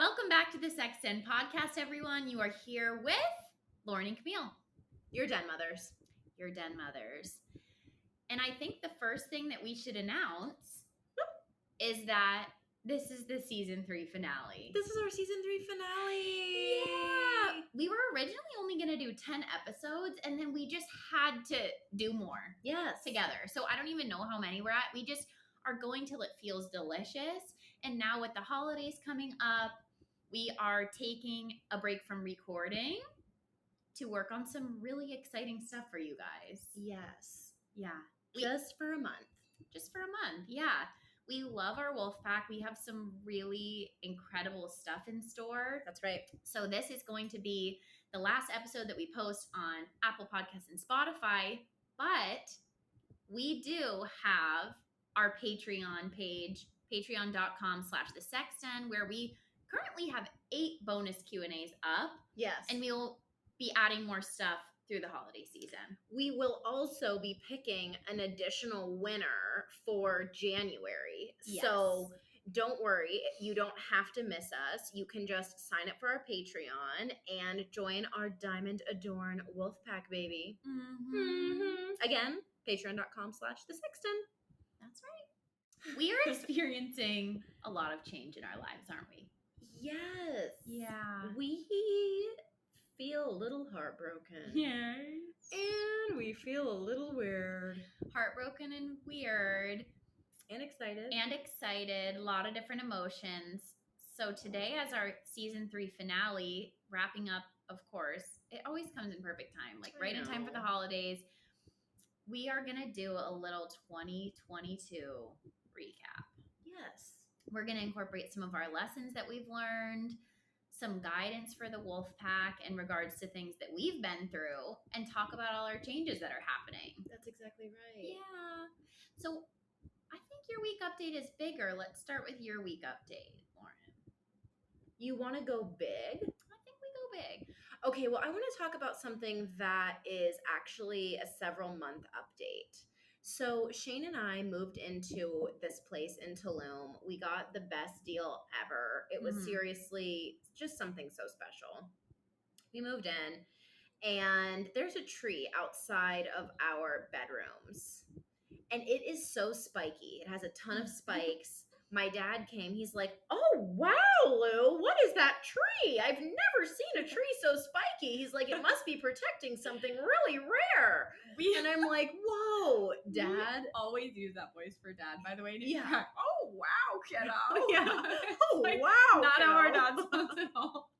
Welcome back to the Sex Den podcast, everyone. You are here with Lauren and Camille. Your den mothers. Your den mothers. And I think the first thing that we should announce is that this is the season 3 finale. This is our season 3 finale. Yeah. We were originally only going to do 10 episodes, and then we just had to do more. Yes. Together. So I don't even know how many we're at. We just are going till it feels delicious. And now with the holidays coming up, we are taking a break from recording to work on some really exciting stuff for you guys. Yes. Yeah. Just for a month. Just for a month. Yeah. We love our Wolfpack. We have some really incredible stuff in store. That's right. So this is going to be the last episode that we post on Apple Podcasts and Spotify, but we do have our Patreon page, patreon.com/thesexden, where we currently have 8 bonus Q&As up. Yes. And we'll be adding more stuff through the holiday season. We will also be picking an additional winner for January. Yes. So don't worry, you don't have to miss us. You can just sign up for our Patreon and join our Diamond Adorn Wolfpack baby. Again, patreon.com/thesexden. That's right. We are experiencing a lot of change in our lives, aren't we? Yes. Yeah. We feel a little heartbroken. Yes. And we feel a little weird. Heartbroken and weird. And excited. A lot of different emotions. So today, as our season 3 finale, wrapping up, of course, it always comes in perfect time, like right in time for the holidays. We are going to do a little 2022 recap. Yes. We're going to incorporate some of our lessons that we've learned, some guidance for the Wolfpack in regards to things that we've been through, and talk about all our changes that are happening. That's exactly right. Yeah. So I think your week update is bigger. Let's start with your week update, Lauren. You want to go big? I think we go big. Okay, well, I want to talk about something that is actually a several month update. So Shane and I moved into this place in Tulum. We got the best deal ever. It was seriously just something so special. We moved in, and there's a tree outside of our bedrooms. And it is so spiky. It has a ton of spikes. My dad came. He's like, "Oh, wow, Lou, what is that tree? I've never seen a tree so spiky." He's like, "It must be protecting something really rare." And I'm like, "Whoa, Dad." We always use that voice for Dad, by the way. Yeah. Oh, wow, kiddo. Yeah. Oh, Like, wow, not kiddo. how our dad sounds at all.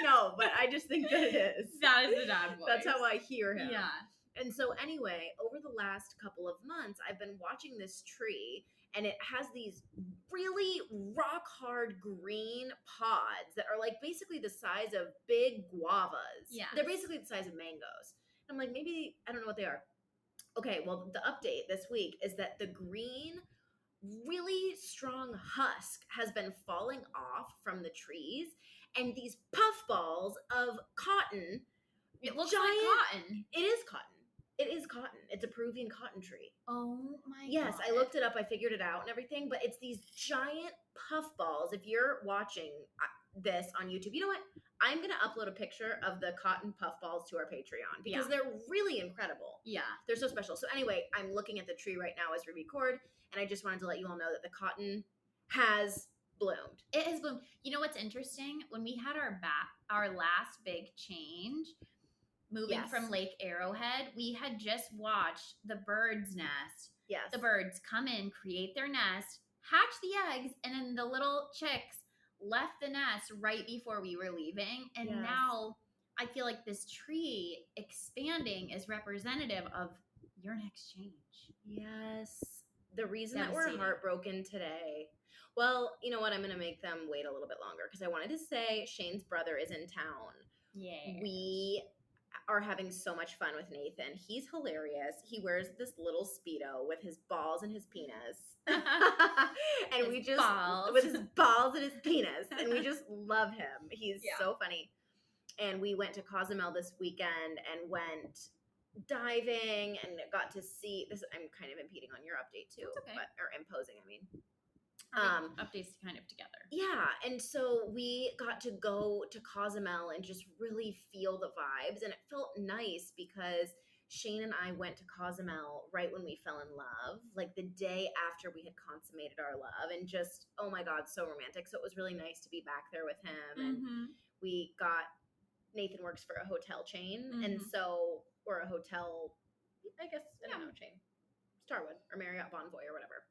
No, but I just think that it is. That is the dad voice. That's how I hear him. Yeah. And so anyway, over the last couple of months, I've been watching this tree, and it has these really rock hard green pods that are like basically the size of big guavas. Yeah. They're basically the size of mangoes. I'm like, maybe, I don't know what they are. Okay, well, the update this week is that the green, really strong husk has been falling off from the trees, and these puffballs of cotton. It looks giant, like cotton. It is cotton. It is cotton. It's a Peruvian cotton tree. Oh my God. Yes, I looked it up. I figured it out and everything, but it's these giant puffballs. If you're watching this on YouTube, you know what? I'm going to upload a picture of the cotton puffballs to our Patreon because they're really incredible. Yeah. They're so special. So anyway, I'm looking at the tree right now as we record, and I just wanted to let you all know that the cotton has bloomed. It has bloomed. You know what's interesting? When we had our last big change, moving from Lake Arrowhead, we had just watched the bird's nest. Yes. The birds come in, create their nest, hatch the eggs, and then the little chicks left the nest right before we were leaving. And now I feel like this tree expanding is representative of your next change. Yes. The reason that we're heartbroken today. Well, you know what? I'm going to make them wait a little bit longer because I wanted to say Shane's brother is in town. Yeah. We are having so much fun with Nathan. He's hilarious. He wears this little Speedo with his balls and his penis. And we just with his balls and his penis. And we just love him. He's so funny. And we went to Cozumel this weekend and went diving and got to see this. I'm kind of impeding on your update too. That's okay. Or imposing, I mean. Updates kind of together. Yeah, and so we got to go to Cozumel and just really feel the vibes, and it felt nice because Shane and I went to Cozumel right when we fell in love, like the day after we had consummated our love, and just, oh my God, so romantic. So it was really nice to be back there with him, and we got, Nathan works for a hotel chain, and so, or a hotel, I guess, I don't know, chain, Starwood or Marriott Bonvoy or whatever.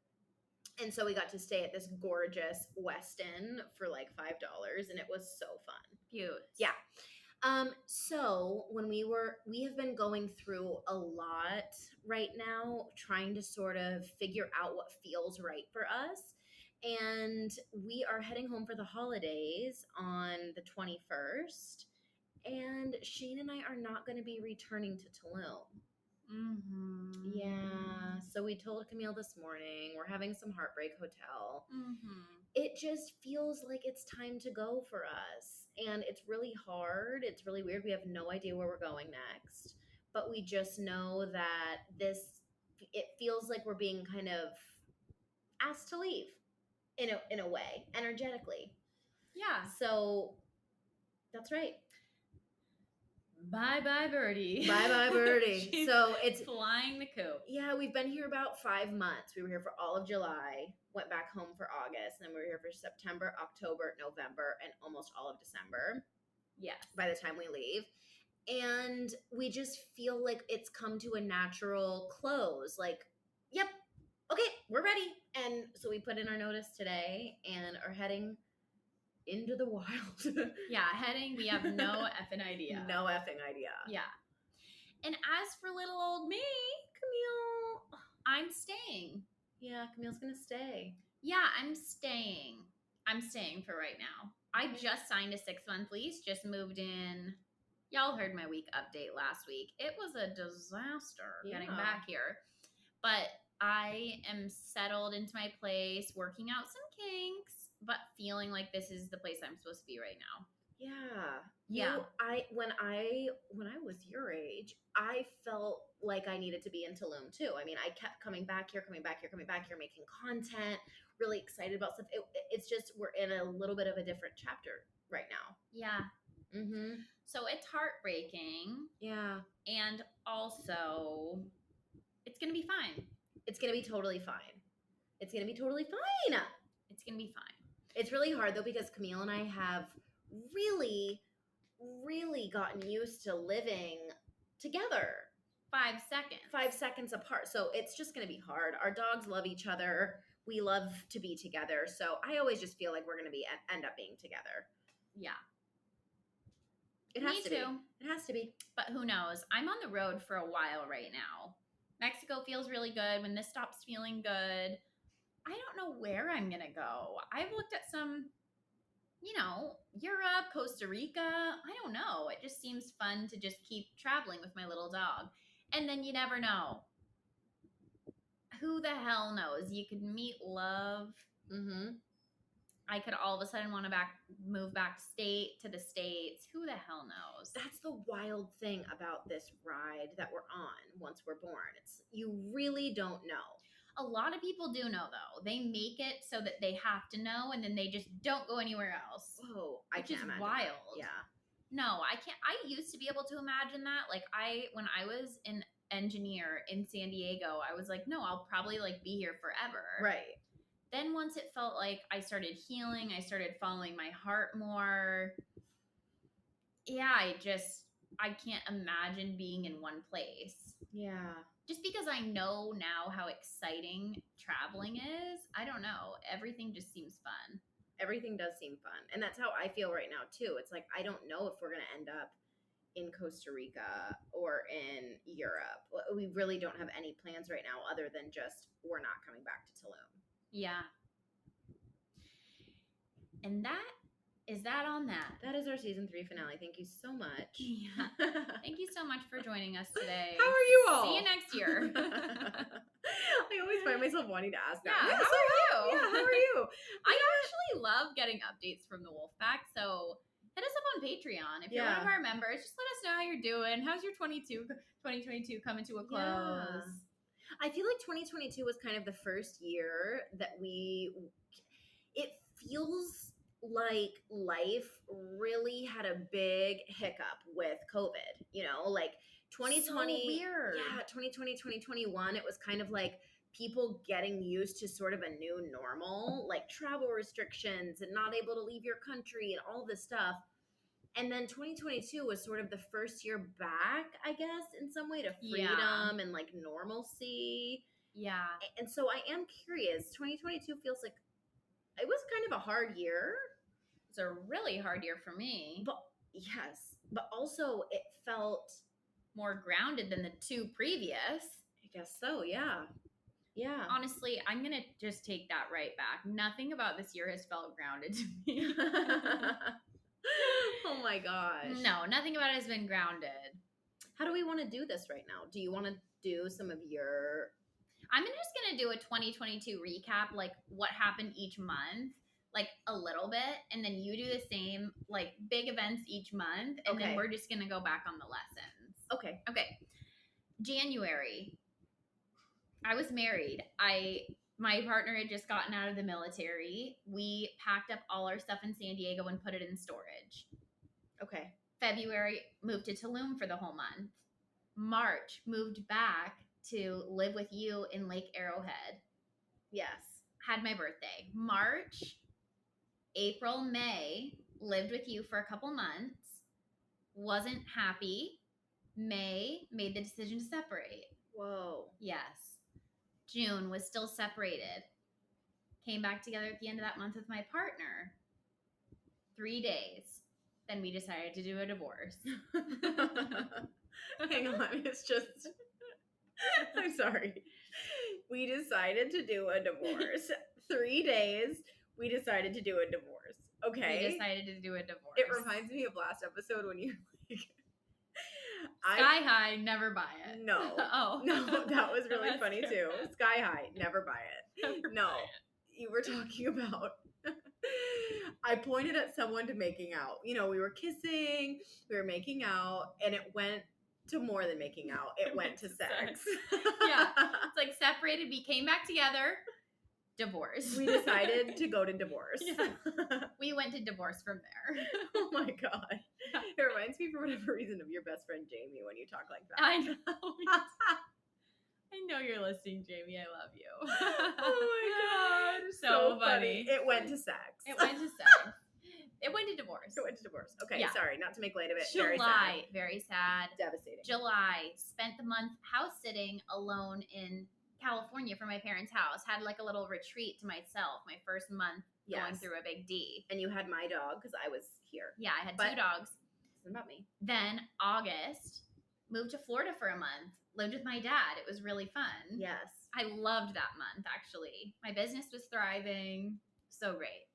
And so we got to stay at this gorgeous Westin for like $5, and it was so fun. Cute. Yeah. So when we have been going through a lot right now, trying to sort of figure out what feels right for us. And we are heading home for the holidays on the 21st. And Shane and I are not going to be returning to Tulum. Yeah. So we told Camille this morning, we're having some Heartbreak Hotel. It just feels like it's time to go for us. And it's really hard. It's really weird. We have no idea where we're going next. But we just know that it feels like we're being kind of asked to leave in a way, energetically. Yeah. So that's right. Bye-bye, Birdie. Bye-bye, Birdie. So it's flying the coop. Yeah, we've been here about 5 months. We were here for all of July, went back home for August, and then we were here for September, October, November, and almost all of December. Yes. By the time we leave. And we just feel like it's come to a natural close. Like, yep, okay, we're ready. And so we put in our notice today and are heading into the wild. Yeah, we have no effing idea. No effing idea. Yeah. And as for little old me, Camille, I'm staying. Yeah, Camille's gonna stay. Yeah, I'm staying. I'm staying for right now. I just signed a 6-month lease, just moved in. Y'all heard my week update last week. It was a disaster getting back here. But I am settled into my place, working out some kinks, but feeling like this is the place I'm supposed to be right now. Yeah. When I was your age, I felt like I needed to be in Tulum too. I mean, I kept coming back here, making content, really excited about stuff. It's just, we're in a little bit of a different chapter right now. Yeah. So it's heartbreaking. Yeah. And also, it's going to be fine. It's going to be totally fine. It's going to be totally fine. It's going to be fine. It's really hard though, because Camille and I have really, really gotten used to living together. 5 seconds. 5 seconds apart. So it's just going to be hard. Our dogs love each other. We love to be together. So I always just feel like we're going to end up being together. Yeah. It has to be. It has to be. But who knows? I'm on the road for a while right now. Mexico feels really good. When this stops feeling good, I don't know where I'm going to go. I've looked at some, Europe, Costa Rica. I don't know. It just seems fun to just keep traveling with my little dog. And then you never know. Who the hell knows? You could meet love. I could all of a sudden want to move back to the States. Who the hell knows? That's the wild thing about this ride that we're on once we're born. You really don't know. A lot of people do know, though. They make it so that they have to know, and then they just don't go anywhere else. Whoa, I can't imagine. Which is wild. That. Yeah. No, I can't. I used to be able to imagine that. Like, when I was an engineer in San Diego, I was like, no, I'll probably be here forever. Right. Then once it felt like I started healing, I started following my heart more. Yeah, I can't imagine being in one place. Yeah. Just because I know now how exciting traveling is, I don't know. Everything just seems fun. Everything does seem fun. And that's how I feel right now, too. It's like, I don't know if we're going to end up in Costa Rica or in Europe. We really don't have any plans right now other than just we're not coming back to Tulum. Yeah. And is that on that? That is our season 3 finale. Thank you so much. Yeah. Thank you so much for joining us today. How are you all? See you next year. I always find myself wanting to ask that. Yeah, how are you? Yeah, how are you? I actually love getting updates from the Wolfpack, so hit us up on Patreon. If you're one of our members, just let us know how you're doing. How's your 2022 coming to a close? Yeah. I feel like 2022 was kind of the first year that feels like life really had a big hiccup with COVID, like 2020. So weird. Yeah, 2020, 2021, it was kind of like people getting used to sort of a new normal, like travel restrictions and not able to leave your country and all this stuff. And then 2022 was sort of the first year back, I guess, in some way, to freedom and like normalcy. Yeah. And so I am curious. 2022 feels like it was kind of a hard year. It's a really hard year for me. But yes, but also it felt more grounded than the two previous. I guess so, yeah. Yeah. Honestly, I'm going to just take that right back. Nothing about this year has felt grounded to me. Oh my gosh. No, nothing about it has been grounded. How do we want to do this right now? Do you want to do some of your... I'm just going to do a 2022 recap, like what happened each month, like a little bit, and then you do the same, like big events each month, and then we're just going to go back on the lessons. Okay. January. I was married. My partner had just gotten out of the military. We packed up all our stuff in San Diego and put it in storage. Okay. February, moved to Tulum for the whole month. March, moved back to live with you in Lake Arrowhead. Yes. Had my birthday. March, April, May, lived with you for a couple months. Wasn't happy. May, made the decision to separate. Whoa. Yes. June, was still separated. Came back together at the end of that month with my partner. 3 days. Then we decided to do a divorce. Hang on, it's just... I'm sorry. We decided to do a divorce. 3 days, we decided to do a divorce. Okay. We decided to do a divorce. It reminds me of last episode when you like... Sky high, never buy it. No. Oh. No, that was really funny too. Sky high, never buy it. Never buy it. You were talking about... I pointed at someone to making out. We were kissing, we were making out, and it went to more than making out. It went to sex. Yeah. It's like separated, we came back together, divorce. We decided to go to divorce. Yeah. We went to divorce from there. Oh my God. It reminds me for whatever reason of your best friend Jamie when you talk like that. I know. I know you're listening, Jamie. I love you. Oh my God. So funny. It went to sex. It went to sex. It went to divorce. It went to divorce. Okay, Yeah. Sorry, not to make light of it. July, very sad. Devastating. July, spent the month house sitting alone in California for my parents' house. Had like a little retreat to myself. My first month going through a big D. And you had my dog because I was here. Yeah, I had 2 dogs. It's about me. Then August, moved to Florida for a month. Lived with my dad. It was really fun. Yes. I loved that month, actually. My business was thriving. So great.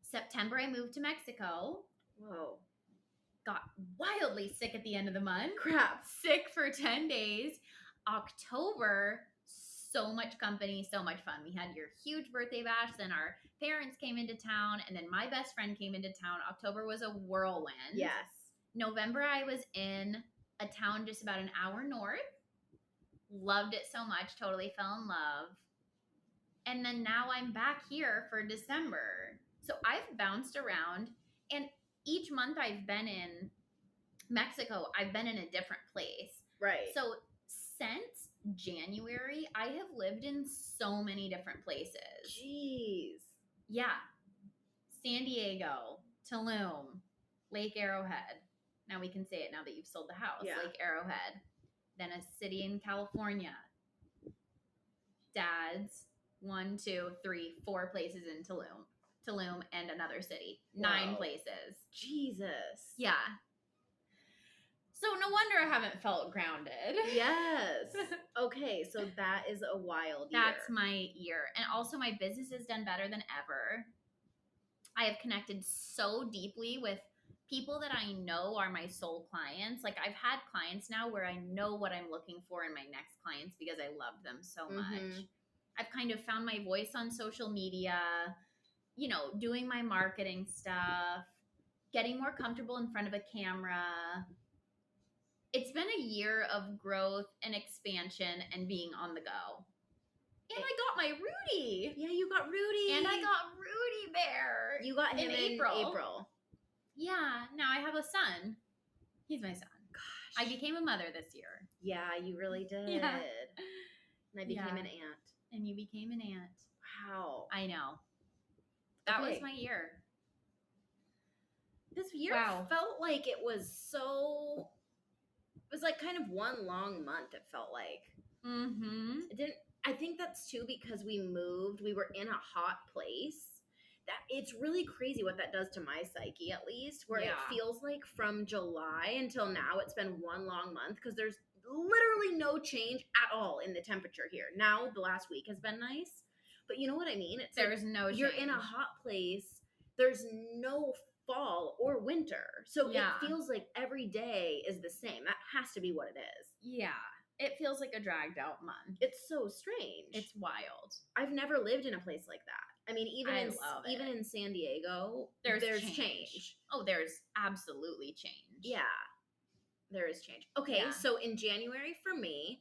September, I moved to Mexico. Whoa. Got wildly sick at the end of the month. Crap. Sick for 10 days. October, so much company, so much fun. We had your huge birthday bash. Then our parents came into town. And then my best friend came into town. October was a whirlwind. Yes. November, I was in a town just about an hour north. Loved it so much. Totally fell in love. And then now I'm back here for December. So I've bounced around. And each month I've been in Mexico, I've been in a different place. Right. So since January, I have lived in so many different places. Jeez. Yeah. San Diego, Tulum, Lake Arrowhead. Now we can say it now that you've sold the house. Yeah. Lake Arrowhead. Then a city in California. Dad's 1, 2, 3, 4 places in Tulum. Tulum and another city. 9 places. Jesus. Yeah. So no wonder I haven't felt grounded. Yes. Okay, so that is a wild year. That's my year. And also my business has done better than ever. I have connected so deeply with people that I know are my soul clients. Like I've had clients now where I know what I'm looking for in my next clients because I love them so much. I've kind of found my voice on social media, doing my marketing stuff, getting more comfortable in front of a camera. It's been a year of growth and expansion and being on the go. And I got my Rudy. Yeah, you got Rudy. And I got Rudy baby bear. You got him in April. April. Yeah, now I have a son. He's my son. Gosh. I became a mother this year. Yeah, you really did. Yeah. And I became an aunt. And you became an aunt. Wow. I know. That was Okay. my year. This year felt like it was so... It was like kind of one long month, it felt like. Mm-hmm. It didn't... I think that's too because we moved. We were in a hot place. That it's really crazy what that does to my psyche, at least, where it feels like from July until now it's been one long month because there's literally no change at all in the temperature here. Now the last week has been nice, but you know what I mean? It's there's like, no change. You're in a hot place. There's no fall or winter, so it feels like every day is the same. That has to be what it is. Yeah. It feels like a dragged out month. It's so strange. It's wild. I've never lived in a place like that. I mean, even in San Diego, there's change. Oh, there's absolutely change. Yeah, there is change. Okay, so in January for me,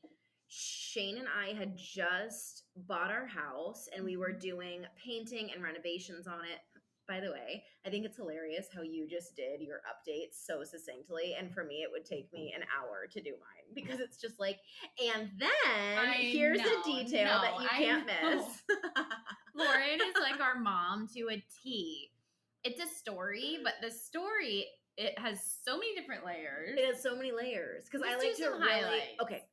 Shane and I had just bought our house and we were doing painting and renovations on it. By the way, I think it's hilarious how you just did your updates so succinctly. And for me, it would take me an hour to do mine because it's just like, and then here's a detail that you can't miss. Lauren is like our mom to a T. It's a story, but the story, it has so many different layers. It has so many layers because I like to highlight. Okay.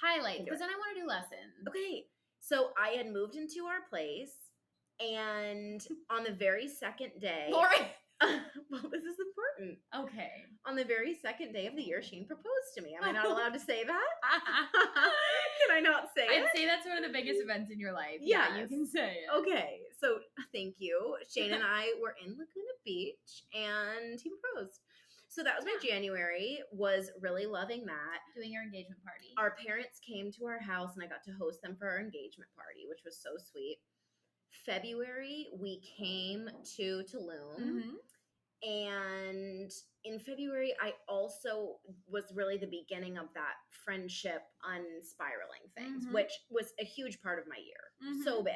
Highlights, because then I want to do lessons. Okay, so I had moved into our place. And on the very second day, Lauren. Well, this is important. Okay. On the very second day of the year, Shane proposed to me. Am I not allowed to say that? Can I not say it? I'd say that's one of the biggest events in your life. Yes. Yeah, you can say it. Okay, so thank you. Shane and I were in Laguna Beach, and he proposed. So that was my January, was really loving that. Doing your engagement party. Our parents came to our house, and I got to host them for our engagement party, which was so sweet. February, we came to Tulum, and in February, I also was really the beginning of that friendship unspiraling things, which was a huge part of my year. So big.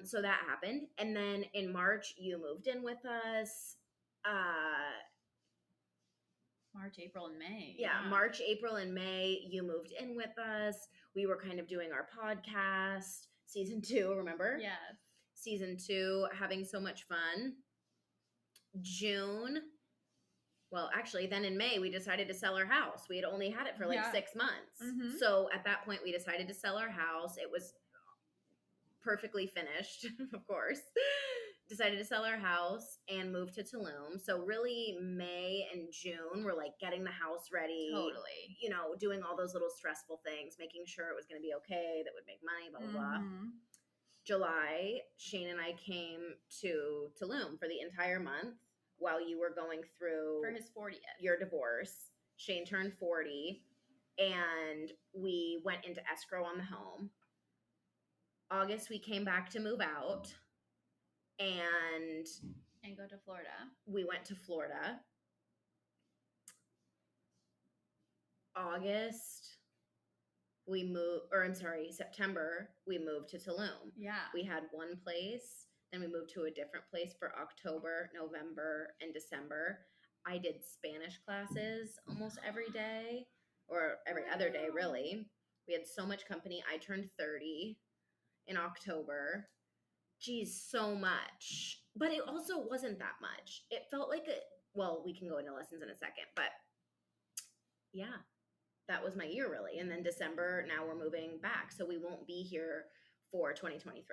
So that happened. And then in March, you moved in with us. March, April, and May. Yeah, March, April, and May, you moved in with us. We were kind of doing our podcast. Season 2, remember? Yes. Season 2, having so much fun. June, well, actually, then in May, we decided to sell our house. We had only had it for like 6 months. So at that point, we decided to sell our house. It was perfectly finished, of course. Decided to sell our house and move to Tulum. So really, May and June were like getting the house ready. Totally. You know, doing all those little stressful things, making sure it was going to be okay, that would make money, blah, blah, blah. July, Shane and I came to Tulum for the entire month while you were going through for his 40th. Your divorce. Shane turned 40 and we went into escrow on the home. August, we came back to move out. And go to Florida. We went to Florida. September, we moved to Tulum. Yeah. We had one place, then we moved to a different place for October, November, and December. I did Spanish classes almost every day, or every other day, really. We had so much company. I turned 30 in October. Geez, so much. But it also wasn't that much. It felt like we can go into lessons in a second, but yeah, that was my year really. And then December, now we're moving back. So we won't be here for 2023.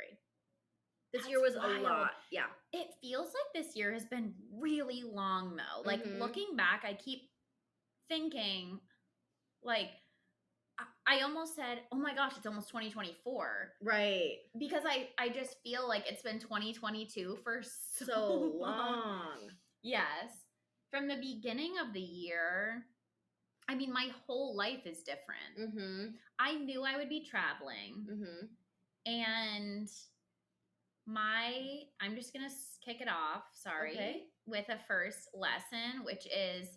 This year was wild. A lot. Yeah. It feels like this year has been really long though. Like looking back, I keep thinking like, I almost said, oh my gosh, it's almost 2024. Right. Because I just feel like it's been 2022 for so long. Yes. From the beginning of the year, I mean, my whole life is different. I knew I would be traveling. And I'm just going to kick it off, with a first lesson, which is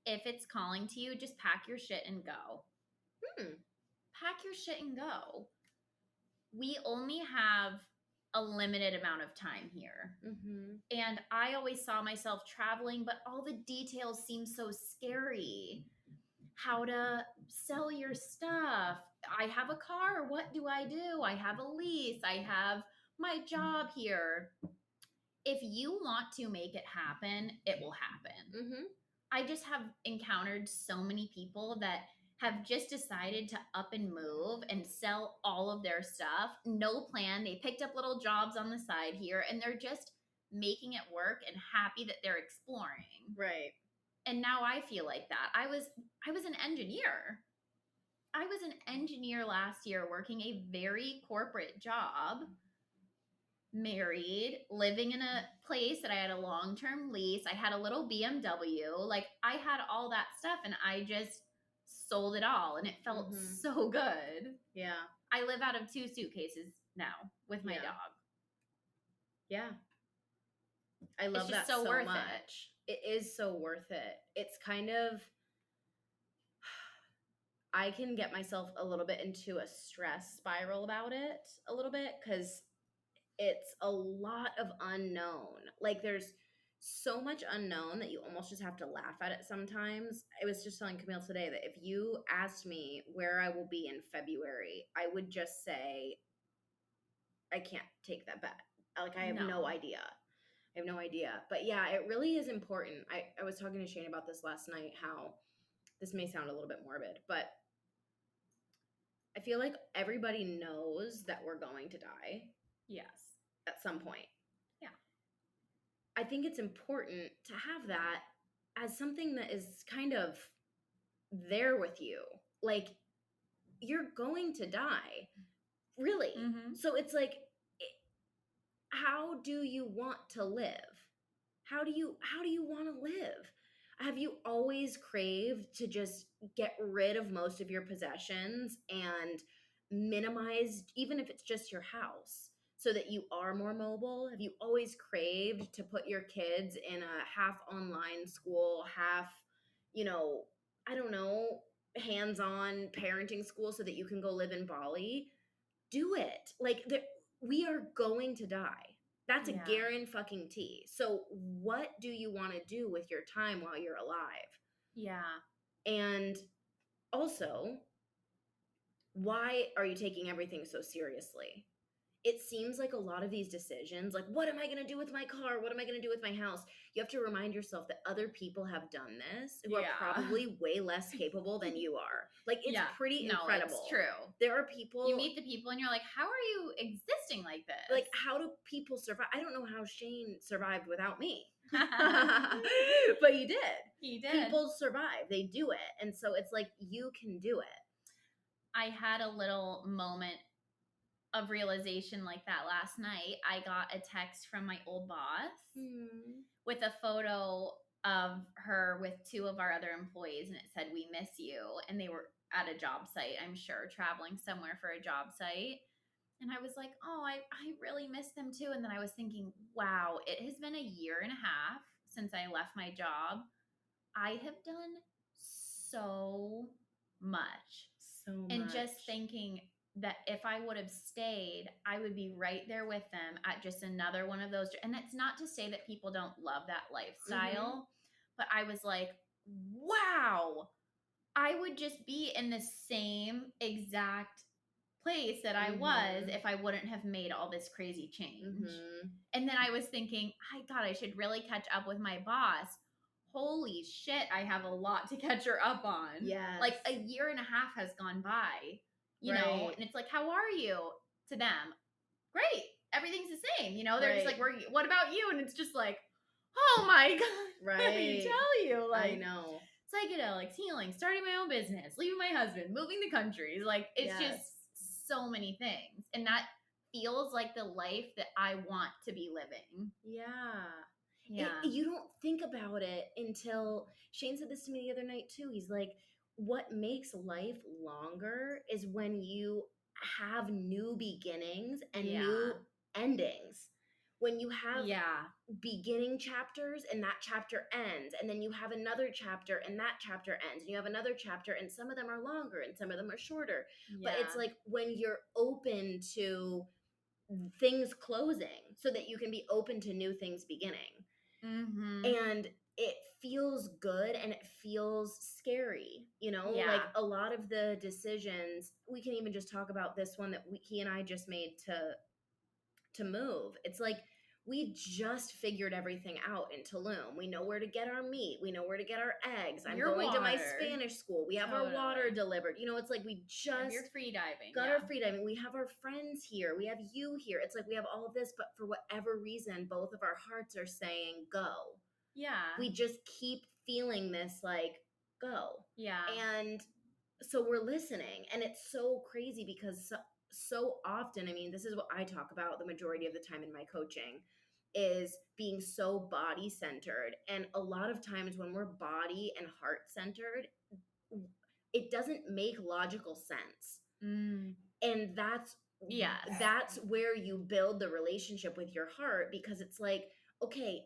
if it's calling to you, just pack your shit and go. Pack your shit and go. We only have a limited amount of time here. Mm-hmm. And I always saw myself traveling, but all the details seem so scary. How to sell your stuff. I have a car. What do? I have a lease. I have my job here. If you want to make it happen, it will happen. Mm-hmm. I just have encountered so many people that have just decided to up and move and sell all of their stuff. No plan. They picked up little jobs on the side here and they're just making it work and happy that they're exploring. Right. And now I feel like that. I was an engineer. I was an engineer last year working a very corporate job, married, living in a place that I had a long-term lease. I had a little BMW. Like I had all that stuff and I just sold it all and it felt so good. Yeah. I live out of 2 suitcases now with my dog. Yeah. I love that so much. It is so worth it. It's kind of, I can get myself a little bit into a stress spiral about it a little bit because it's a lot of unknown. Like there's so much unknown that you almost just have to laugh at it sometimes. I was just telling Camille today that if you asked me where I will be in February, I would just say, I can't take that bet. Like I have no idea. I have no idea. But yeah, it really is important. I was talking to Shane about this last night, how this may sound a little bit morbid, but I feel like everybody knows that we're going to die. Yes. At some point. Yeah. I think it's important to have that as something that is kind of there with you. Like, you're going to die. Really. Mm-hmm. So it's like, how do you want to live? How do you want to live? Have you always craved to just get rid of most of your possessions and minimize, even if it's just your house, so that you are more mobile? Have you always craved to put your kids in a half online school, half, I don't know, hands-on parenting school so that you can go live in Bali? Do it. Like, we are going to die. That's a guarantee. So what do you want to do with your time while you're alive? Yeah. And also, why are you taking everything so seriously? It seems like a lot of these decisions, like, what am I going to do with my car? What am I going to do with my house? You have to remind yourself that other people have done this who are probably way less capable than you are. Like, it's pretty incredible. It's true. There are people. You meet the people and you're like, how are you existing like this? Like, how do people survive? I don't know how Shane survived without me. But he did. He did. People survive. They do it. And so it's like, you can do it. I had a little moment of realization like that last night. I got a text from my old boss with a photo of her with 2 of our other employees, and it said, "We miss you." And they were at a job site, I'm sure, traveling somewhere for a job site. And I was like, oh, I really miss them too. And then I was thinking, wow, it has been a year and a half since I left my job. I have done so much. And just thinking that if I would have stayed, I would be right there with them at just another one of those. And it's not to say that people don't love that lifestyle, but I was like, wow, I would just be in the same exact place that I was if I wouldn't have made all this crazy change. And then I was thinking, I should really catch up with my boss. Holy shit, I have a lot to catch her up on. Yes. Like a year and a half has gone by, you know, and it's like, how are you? To them, great. Everything's the same. You know, they're just like, what about you? And it's just like, oh my God. Let me tell you. Like, I know. Psychedelics, healing, starting my own business, leaving my husband, moving the countries. Like, it's just so many things. And that feels like the life that I want to be living. Yeah. Yeah. You don't think about it until Shane said this to me the other night too. He's like, what makes life longer is when you have new beginnings and new endings. When you have beginning chapters and that chapter ends, and then you have another chapter and that chapter ends, and you have another chapter, and some of them are longer and some of them are shorter. But it's like when you're open to things closing so that you can be open to new things beginning. Mm-hmm. And it feels good and it feels scary, Yeah. like a lot of the decisions, we can even just talk about this one that he and I just made to move. It's like we just figured everything out in Tulum. We know where to get our meat. We know where to get our eggs. I'm Your going to my water. Spanish school. We have our water Totally. delivered. It's like we just Your freediving. got Yeah. our freediving. We have our friends here. We have you here. It's like we have all of this, but for whatever reason, both of our hearts are saying go. Yeah. We just keep feeling this like go. Yeah. And so we're listening, and it's so crazy because so often, I mean, this is what I talk about the majority of the time in my coaching, is being so body centered. And a lot of times when we're body and heart centered, it doesn't make logical sense. And that's where you build the relationship with your heart, because it's like, okay,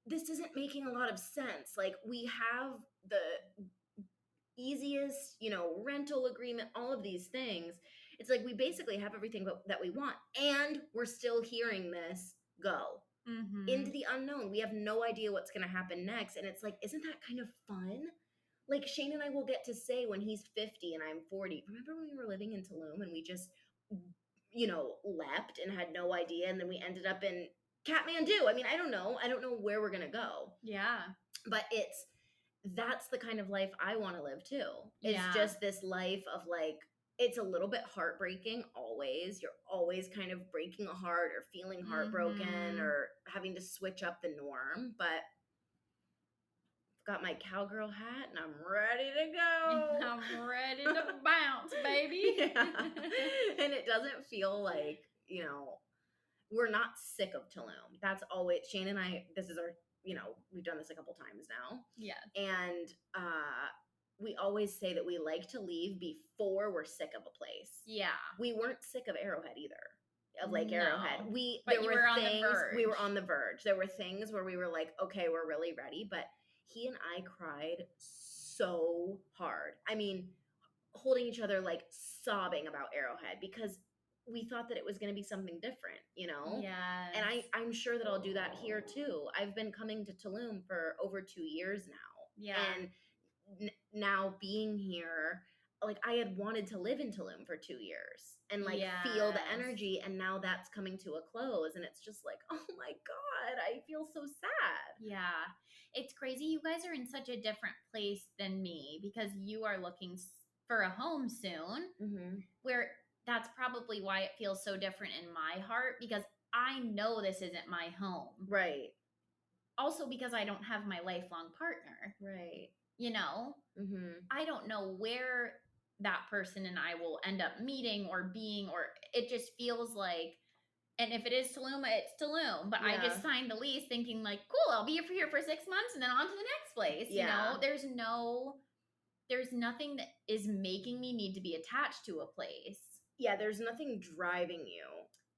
this isn't making a lot of sense. Like, we have the easiest, rental agreement, all of these things. It's like we basically have everything that we want, and we're still hearing this go into the unknown. We have no idea what's going to happen next. And it's like, isn't that kind of fun? Like, Shane and I will get to say when he's 50 and I'm 40, remember when we were living in Tulum and we just, leapt and had no idea, and then we ended up in Kathmandu. I mean, I don't know where we're going to go. Yeah. But that's the kind of life I want to live too. It's just this life of like, it's a little bit heartbreaking always. You're always kind of breaking a heart or feeling heartbroken or having to switch up the norm. But I've got my cowgirl hat and I'm ready to go. I'm ready to bounce, baby. Yeah. And it doesn't feel like, we're not sick of Tulum. That's always, Shane and I, this is our, we've done this a couple times now. Yeah. And we always say that we like to leave before we're sick of a place. Yeah. We weren't sick of Arrowhead either, of Lake Arrowhead. We were on the verge. There were things where we were like, okay, we're really ready. But he and I cried so hard. I mean, holding each other, like sobbing about Arrowhead, because we thought that it was going to be something different, Yes. And I'm sure that I'll do that here too. I've been coming to Tulum for over 2 years now. Yeah. And now being here, like, I had wanted to live in Tulum for 2 years and like feel the energy, and now that's coming to a close, and it's just like, oh my God, I feel so sad. Yeah. It's crazy. You guys are in such a different place than me, because you are looking for a home soon, where that's probably why it feels so different in my heart, because I know this isn't my home. Right. Also because I don't have my lifelong partner. Right. I don't know where that person and I will end up meeting or being, or it just feels like, and if it is Tulum, it's Tulum. But I just signed the lease thinking like, cool, I'll be here for 6 months and then on to the next place. There's nothing that is making me need to be attached to a place. Yeah, there's nothing driving you.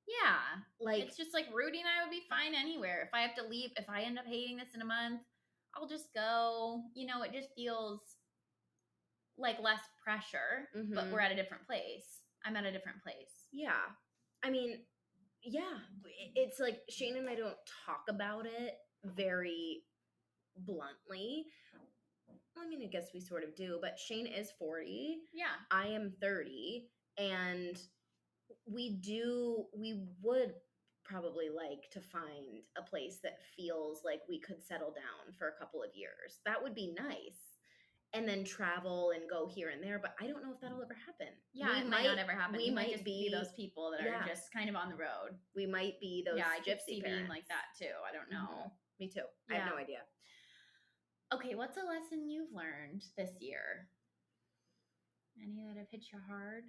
Yeah. Like, it's just like Rudy and I would be fine anywhere. If I have to leave, if I end up hating this in a month, I'll just go. It just feels like less pressure, but we're at a different place. I'm at a different place. Yeah. I mean, yeah. It's like Shane and I don't talk about it very bluntly. I mean, I guess we sort of do, but Shane is 40. Yeah. I am 30. And we would probably like to find a place that feels like we could settle down for a couple of years. That would be nice. And then travel and go here and there, but I don't know if that'll ever happen. Yeah, it might not ever happen. We might just be those people that are yeah. just kind of on the road. We might be those I could gypsy see parents. being like that too. I don't know. Me too. Yeah. I have no idea. Okay, what's a lesson you've learned this year? Any that have hit you hard?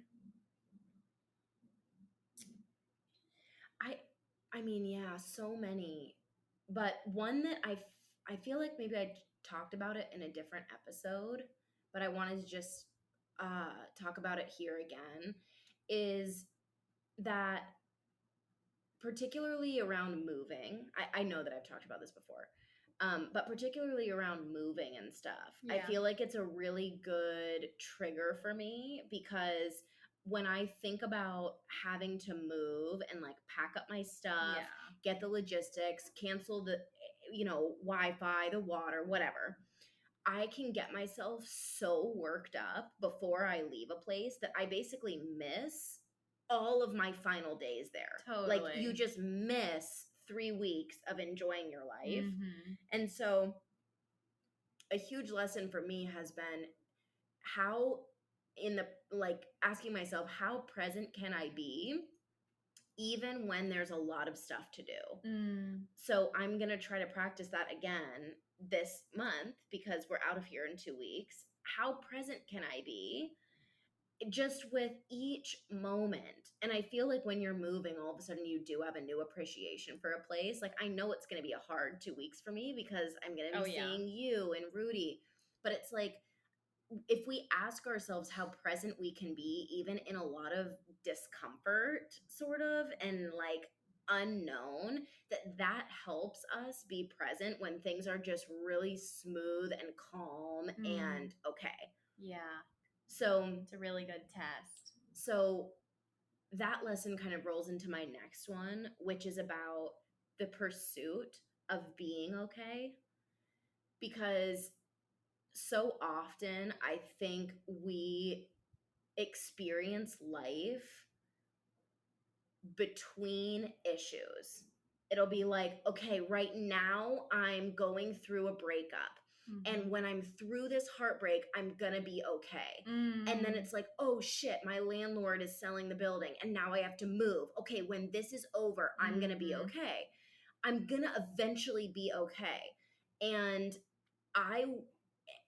I mean, yeah, so many. But one that I feel like maybe I talked about it in a different episode, but I wanted to just talk about it here again, is that particularly around moving, I know that I've talked about this before, but particularly around moving and stuff, I feel like it's a really good trigger for me, because when I think about having to move and like pack up my stuff, Yeah. get the logistics, cancel the, Wi-Fi, the water, whatever, I can get myself so worked up before I leave a place that I basically miss all of my final days there. Like you Totally. just miss 3 weeks of enjoying your life. Mhm. And so a huge lesson for me has been how asking myself, how present can I be even when there's a lot of stuff to do? Mm. So I'm going to try to practice that again this month because we're out of here in 2 weeks. How present can I be just with each moment? And I feel like when you're moving, all of a sudden you do have a new appreciation for a place. Like I know it's going to be a hard 2 weeks for me because I'm going to be seeing you and Rudy, but it's like, if we ask ourselves how present we can be, even in a lot of discomfort, sort of, and like unknown, that helps us be present when things are just really smooth and calm and okay. Yeah. So it's a really good test. So that lesson kind of rolls into my next one, which is about the pursuit of being okay. Because so often I think we experience life between issues. It'll be like, okay, right now I'm going through a breakup. And when I'm through this heartbreak, I'm gonna be okay. And then it's like, oh shit, my landlord is selling the building and now I have to move. Okay, when this is over, I'm gonna be okay. I'm gonna eventually be okay. And I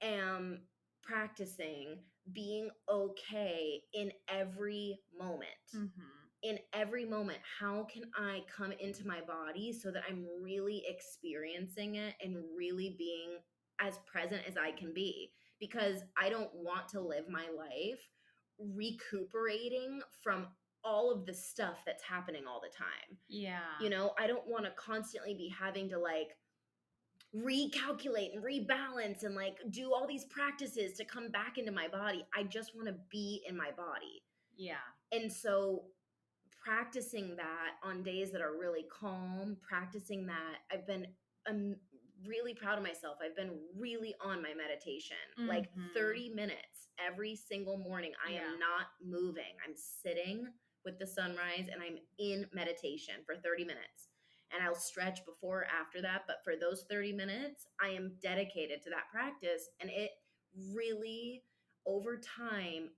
am practicing being okay in every moment. In every moment, how can I come into my body so that I'm really experiencing it and really being as present as I can be? Because I don't want to live my life recuperating from all of the stuff that's happening all the time. Yeah. I don't want to constantly be having to like recalculate and rebalance and like do all these practices to come back into my body. I just want to be in my body. Yeah. And so practicing that on days that are really calm, practicing that, I've been really proud of myself. I've been really on my meditation, like 30 minutes every single morning. I am not moving. I'm sitting with the sunrise and I'm in meditation for 30 minutes. And I'll stretch before or after that. But for those 30 minutes, I am dedicated to that practice. And it really, over time,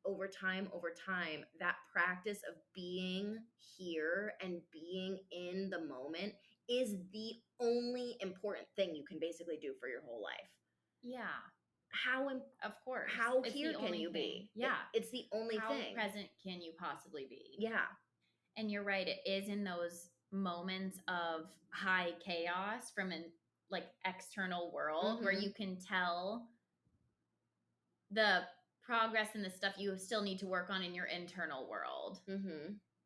that practice of being here and being in the moment is the only important thing you can basically do for your whole life. Yeah. Of course. How here can you be? Yeah. It's the only how thing. How present can you possibly be? Yeah. And you're right. It is in those moments of high chaos from an like external world where you can tell the progress and the stuff you still need to work on in your internal world.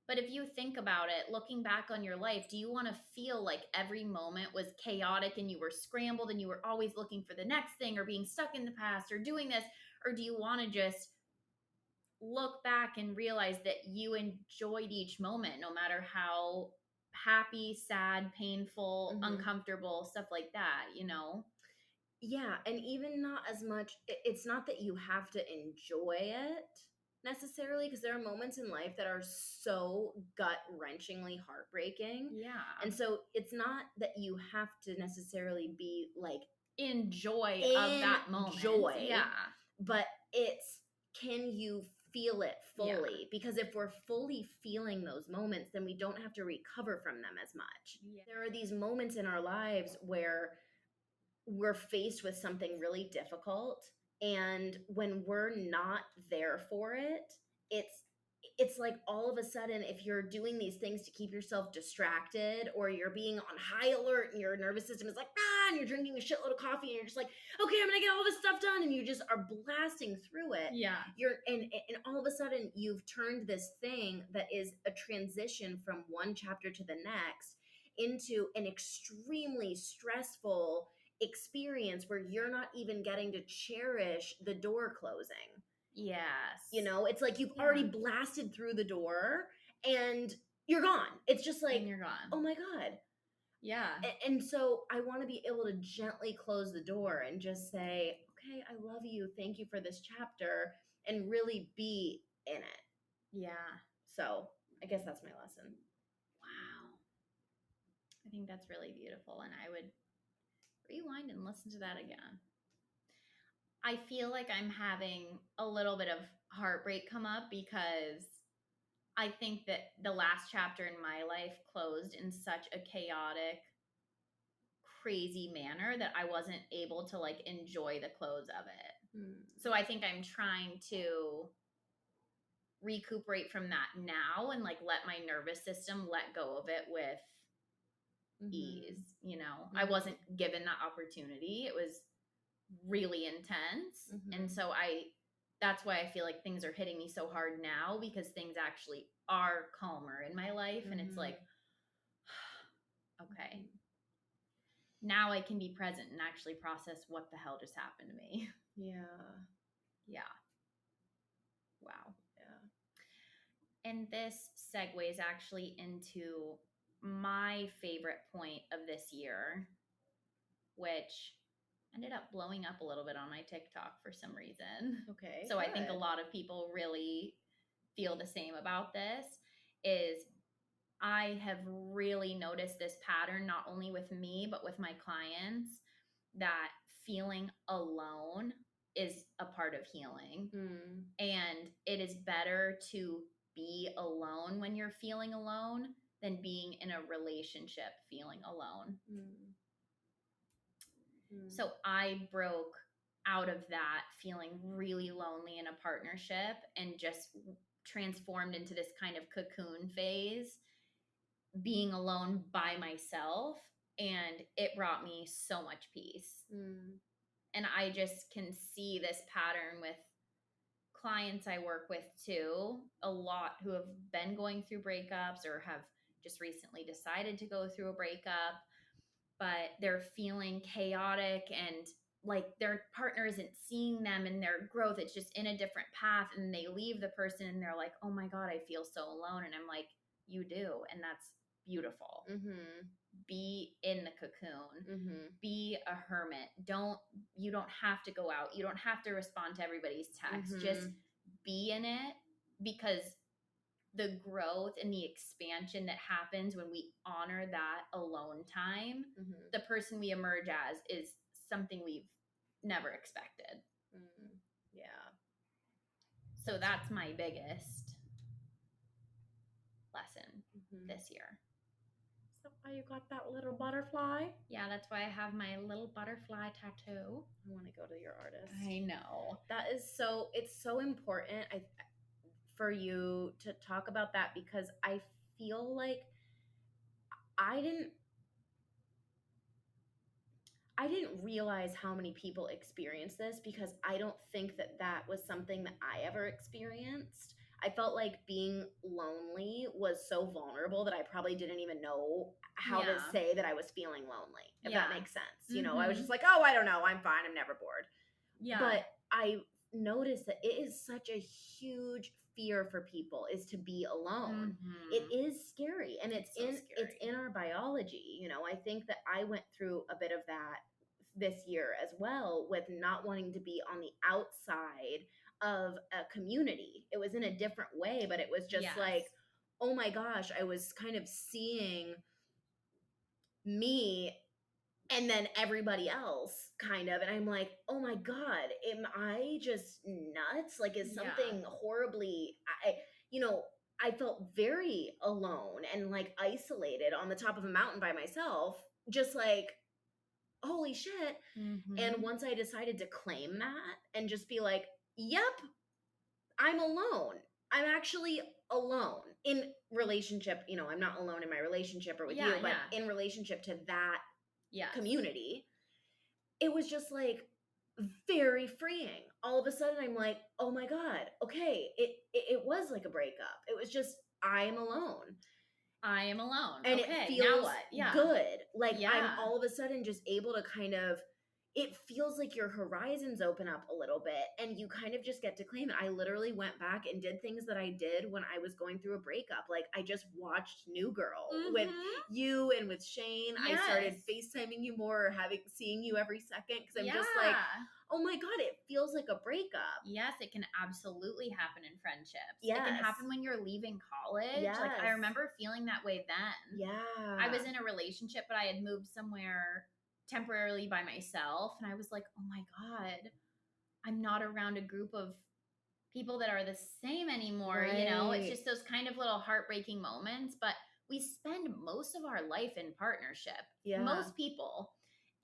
But if you think about it, looking back on your life, do you want to feel like every moment was chaotic and you were scrambled and you were always looking for the next thing or being stuck in the past or doing this? Or do you want to just look back and realize that you enjoyed each moment, no matter how happy, sad, painful, uncomfortable, stuff like that, Yeah, and even not as much, it's not that you have to enjoy it necessarily, because there are moments in life that are so gut-wrenchingly heartbreaking. Yeah. And so it's not that you have to necessarily be like in joy of that moment. Yeah. But it's, can you feel it fully? Yeah. Because if we're fully feeling those moments, then we don't have to recover from them as much. Yeah. There are these moments in our lives where we're faced with something really difficult, and when we're not there for it, it's like all of a sudden, if you're doing these things to keep yourself distracted, or you're being on high alert and your nervous system is like, and you're drinking a shitload of coffee and you're just like, okay, I'm gonna get all this stuff done, and you just are blasting through it. Yeah. And all of a sudden you've turned this thing that is a transition from one chapter to the next into an extremely stressful experience where you're not even getting to cherish the door closing. Yes. You know, it's like you've already blasted through the door and you're gone. It's just like, and you're gone. oh my God. Yeah. And so I want to be able to gently close the door and just say, okay, I love you. Thank you for this chapter, and really be in it. Yeah. So I guess that's my lesson. Wow. I think that's really beautiful. And I would rewind and listen to that again. I feel like I'm having a little bit of heartbreak come up because I think that the last chapter in my life closed in such a chaotic, crazy manner that I wasn't able to like enjoy the close of it. So I think I'm trying to recuperate from that now and like let my nervous system let go of it with ease. You know, I wasn't given that opportunity. It was really intense. And so that's why I feel like things are hitting me so hard now, because things actually are calmer in my life. And it's like, okay, now I can be present and actually process what the hell just happened to me. Yeah. Wow. Yeah. And this segues actually into my favorite point of this year, which ended up blowing up a little bit on my TikTok for some reason. Okay. So I think a lot of people really feel the same about this. Is I have really noticed this pattern, not only with me, but with my clients, that feeling alone is a part of healing. And it is better to be alone when you're feeling alone than being in a relationship feeling alone. So I broke out of that feeling really lonely in a partnership and just transformed into this kind of cocoon phase, being alone by myself. And it brought me so much peace. And I just can see this pattern with clients I work with too, a lot who have been going through breakups or have just recently decided to go through a breakup, but they're feeling chaotic and like their partner isn't seeing them in their growth. It's just in a different path, and they leave the person and they're like, oh my God, I feel so alone. And I'm like, you do. And that's beautiful. Be in the cocoon, be a hermit. You don't have to go out. You don't have to respond to everybody's text. Just be in it, because the growth and the expansion that happens when we honor that alone time, the person we emerge as is something we've never expected. Yeah. So that's my biggest lesson this year. Is that why you got that little butterfly? Yeah, that's why I have my little butterfly tattoo. I want to go to your artist. I know. It's so important for you to talk about that, because I feel like I didn't realize how many people experience this, because I don't think that was something that I ever experienced. I felt like being lonely was so vulnerable that I probably didn't even know how to say that I was feeling lonely, if that makes sense. You know, I was just like, oh, I don't know, I'm fine, I'm never bored. Yeah. But I noticed that it is such a huge fear for people, is to be alone. It is scary, and it's in our biology. You know, I think that I went through a bit of that this year as well, with not wanting to be on the outside of a community. It was in a different way, but it was just like, oh my gosh, I was kind of seeing me and then everybody else, kind of, and I'm like, oh my God, am I just nuts? Like, is something horribly, I felt very alone and like isolated on the top of a mountain by myself, just like, holy shit. And once I decided to claim that and just be like, yep, I'm alone. I'm actually alone in relationship. You know, I'm not alone in my relationship or with you, but in relationship to that community, it was just like very freeing. All of a sudden I'm like, oh my God, okay, it was like a breakup. It was just, I am alone. And it feels good. Like I'm all of a sudden just able to kind of it feels like your horizons open up a little bit and you kind of just get to claim it. I literally went back and did things that I did when I was going through a breakup. Like I just watched New Girl with you and with Shane. Yes. I started FaceTiming you more, seeing you every second because I'm just like, oh my God, it feels like a breakup. Yes, it can absolutely happen in friendships. Yes. It can happen when you're leaving college. Yes. Like I remember feeling that way then. Yeah. I was in a relationship, but I had moved somewhere temporarily by myself. And I was like, oh my God, I'm not around a group of people that are the same anymore. Right. You know, it's just those kind of little heartbreaking moments. But we spend most of our life in partnership. Yeah. Most people.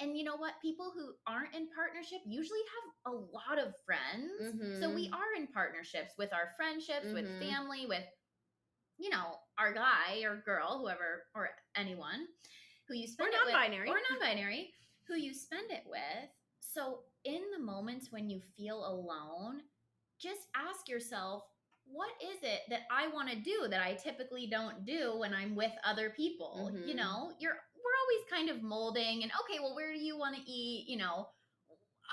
And you know what? People who aren't in partnership usually have a lot of friends. Mm-hmm. So we are in partnerships with our friendships, with family, with, you know, our guy or girl, whoever, or anyone who you spend it with. Or non-binary, who you spend it with. So in the moments when you feel alone, just ask yourself, what is it that I want to do that I typically don't do when I'm with other people? Mm-hmm. You know, we're always kind of molding and, okay, well, where do you want to eat? You know,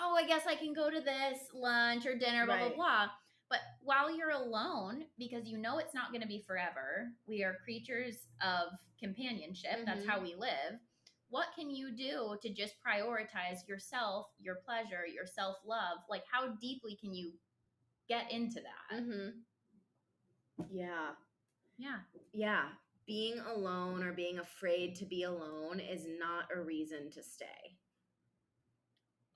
oh, I guess I can go to this lunch or dinner, blah, blah, blah. But while you're alone, because you know it's not going to be forever, we are creatures of companionship. That's how we live. What can you do to just prioritize yourself, your pleasure, your self-love? Like, how deeply can you get into that? Yeah. Yeah. Yeah. Being alone or being afraid to be alone is not a reason to stay.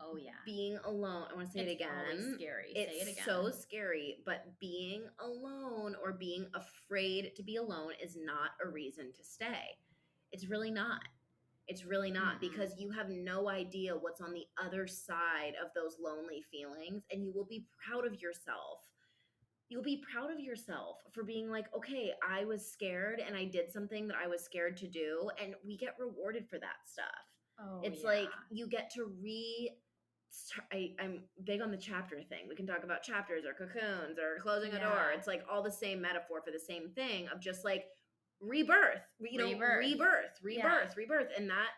Oh, yeah. Being alone. I want to say it again. It's always scary. Say it again. It's so scary, but being alone or being afraid to be alone is not a reason to stay. It's really not. It's really not, because you have no idea what's on the other side of those lonely feelings, and you will be proud of yourself. You'll be proud of yourself for being like, okay, I was scared and I did something that I was scared to do, and we get rewarded for that stuff. Oh, it's like you get to I'm big on the chapter thing. We can talk about chapters or cocoons or closing a door. It's like all the same metaphor for the same thing of just like rebirth, rebirth. And that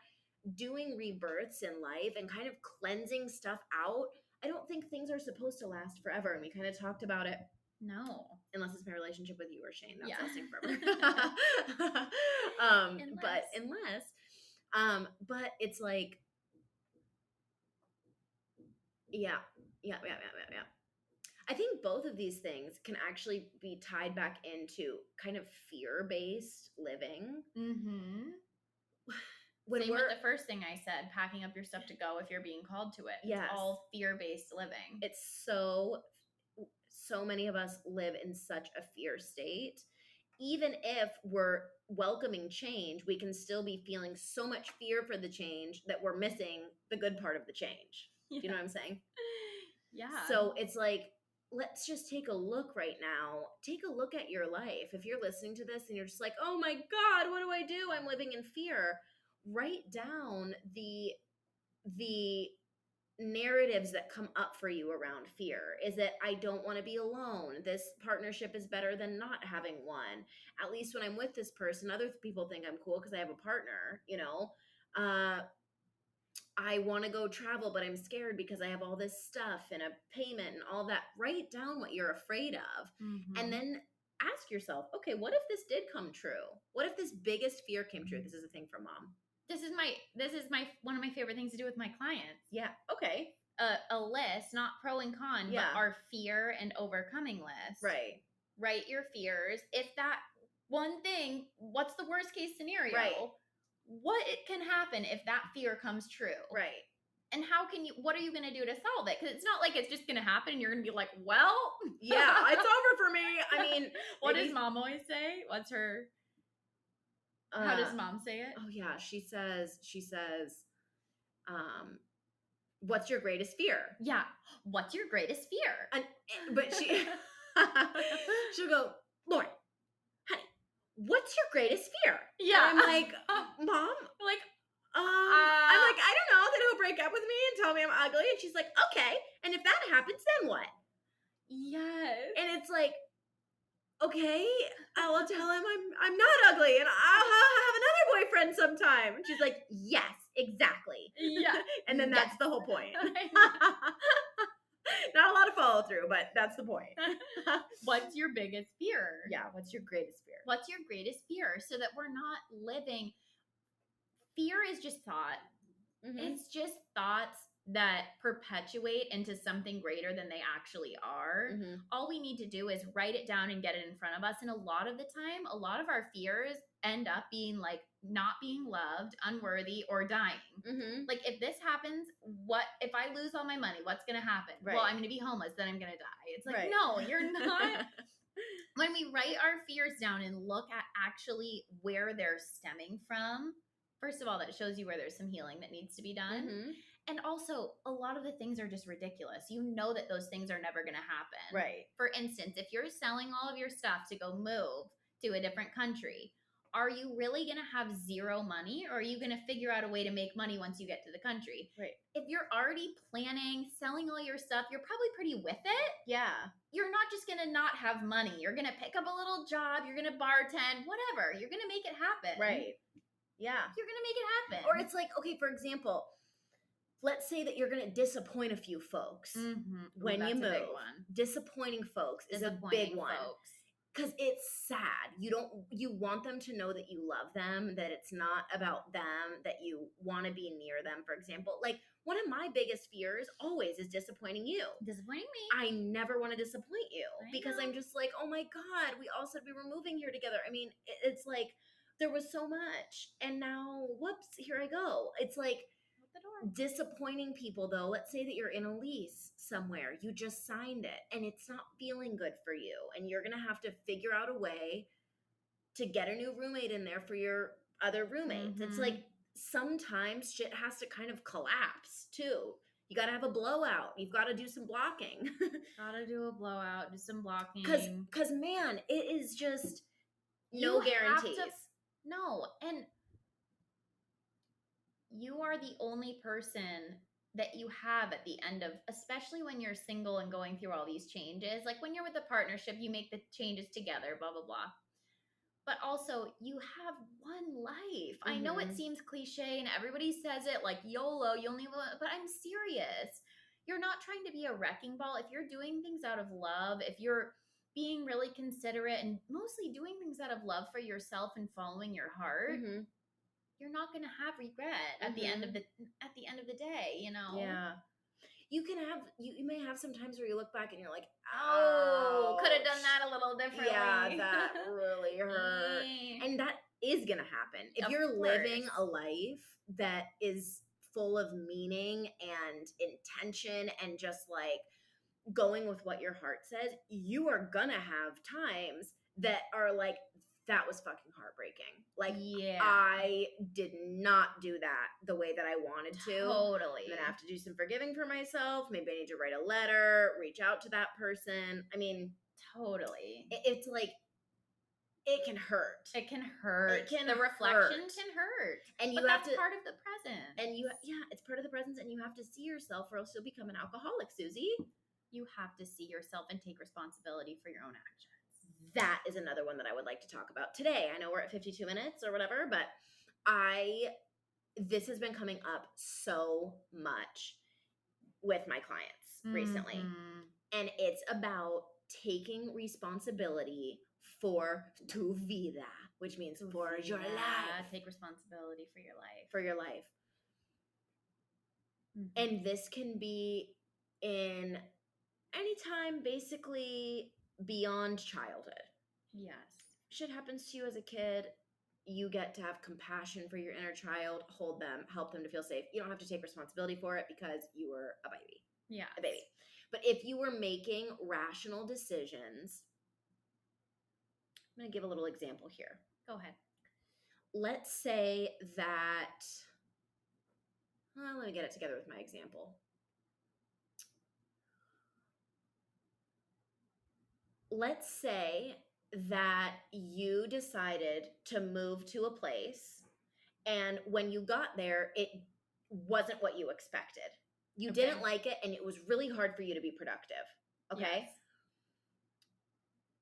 doing rebirths in life and kind of cleansing stuff out, I don't think things are supposed to last forever. And we kind of talked about it. No. Unless it's my relationship with you or Shane. That's lasting forever. But it's like, yeah. I think both of these things can actually be tied back into kind of fear-based living. Same with the first thing I said, packing up your stuff to go if you're being called to it. It's all fear-based living. It's so many of us live in such a fear state. Even if we're welcoming change, we can still be feeling so much fear for the change that we're missing the good part of the change. Do you know what I'm saying? Yeah. So it's like, let's just take a look right now. Take a look at your life. If you're listening to this and you're just like, oh my God, what do I do? I'm living in fear. Write down the narratives that come up for you around fear. Is it, I don't want to be alone. This partnership is better than not having one. At least when I'm with this person, other people think I'm cool because I have a partner, you know. I want to go travel, but I'm scared because I have all this stuff and a payment and all that. Write down what you're afraid of. And then ask yourself, okay, what if this did come true? What if this biggest fear came true? This is a thing from Mom. This is my one of my favorite things to do with my clients. Yeah. Okay. A list, not pro and con, but our fear and overcoming list. Right. Write your fears. If that one thing, what's the worst case scenario? Right. What can happen if that fear comes true? Right. And what are you going to do to solve it? Because it's not like it's just going to happen and you're going to be like, well. Yeah, it's over for me. I mean. What does Mom always say? What's her. How does Mom say it? Oh, yeah. She says, what's your greatest fear? Yeah. What's your greatest fear? But she'll go, Lauren, honey, what's your greatest fear? Yeah. And I'm like, Mom? Like, I'm like, I don't know, that he'll break up with me and tell me I'm ugly. And she's like, okay. And if that happens, then what? Yes. And it's like, okay, I will tell him I'm not ugly and I'll have another boyfriend sometime. And she's like, yes, exactly. Yeah. And then that's Yes. the whole point. Not a lot of follow through, but that's the point. What's your biggest fear? Yeah, what's your greatest fear? What's your greatest fear? So that we're not living. Fear is just thought. Mm-hmm. It's just thoughts that perpetuate into something greater than they actually are. Mm-hmm. All we need to do is write it down and get it in front of us. And a lot of the time, a lot of our fears end up being like not being loved, unworthy, or dying. Mm-hmm. Like if this happens, what if I lose all my money? What's going to happen? Right. Well, I'm going to be homeless, then I'm going to die. It's like, Right. no, you're not. When we write our fears down and look at actually where they're stemming from, first of all, that shows you where there's some healing that needs to be done. Mm-hmm. And also, a lot of the things are just ridiculous. You know that those things are never going to happen. Right. For instance, if you're selling all of your stuff to go move to a different country, are you really going to have zero money, or are you going to figure out a way to make money once you get to the country? Right. If you're already planning, selling all your stuff, you're probably pretty with it. Yeah. You're not just going to not have money. You're going to pick up a little job. You're going to bartend, whatever. You're going to make it happen. Right. Yeah. You're going to make it happen. Or it's like, okay, for example, let's say that you're going to disappoint a few folks when you move. Disappointing folks is a big one. Because it's sad. You want them to know that you love them, that it's not about them, that you want to be near them, for example. Like, one of my biggest fears always is disappointing you. Disappointing me. I never want to disappoint you because know. I'm just like, oh my God, we all said we were moving here together. I mean, it's like there was so much, and now, whoops, here I go. It's like, disappointing people, though. Let's say that you're in a lease somewhere, you just signed it and it's not feeling good for you, and you're gonna have to figure out a way to get a new roommate in there for your other roommates. It's like sometimes shit has to kind of collapse too. You gotta have a blowout. You've got to do some blocking. Gotta do a blowout, do some blocking. Because man, it is just no guarantees. No, and you are the only person that you have at the end of, especially when you're single and going through all these changes. Like when you're with a partnership, you make the changes together, blah, blah, blah. But also, you have one life. I know it seems cliche and everybody says it like YOLO, you only live, but I'm serious. You're not trying to be a wrecking ball. If you're doing things out of love, if you're being really considerate and mostly doing things out of love for yourself and following your heart, you're not going to have regret at the end of the day, you know. Yeah. You may have some times where you look back and you're like, oh, could have done that a little differently. Yeah, that really hurt. And that is going to happen. If you're living a life that is full of meaning and intention and just like going with what your heart says, you are going to have times that are like, that was fucking heartbreaking. Like, I did not do that the way that I wanted to. Totally. I'm going to have to do some forgiving for myself. Maybe I need to write a letter, reach out to that person. I mean, totally. It's like, it can hurt. It can hurt. The reflection can hurt. And that's part of the present. And it's part of the presence, and you have to see yourself or else you'll become an alcoholic, Susie. You have to see yourself and take responsibility for your own actions. That is another one that I would like to talk about today. I know we're at 52 minutes or whatever, but this has been coming up so much with my clients recently. And it's about taking responsibility for tu vida, which means for your life. Take responsibility for your life. For your life. And this can be in any time, basically beyond childhood. Yes. Shit happens to you as a kid. You get to have compassion for your inner child, hold them, help them to feel safe. You don't have to take responsibility for it because you were a baby. Yeah. A baby. But if you were making rational decisions, I'm going to give a little example here. Go ahead. Let's say that, let me get it together with my example. Let's say that you decided to move to a place, and when you got there, it wasn't what you expected. You didn't like it, and it was really hard for you to be productive. Okay? Yes.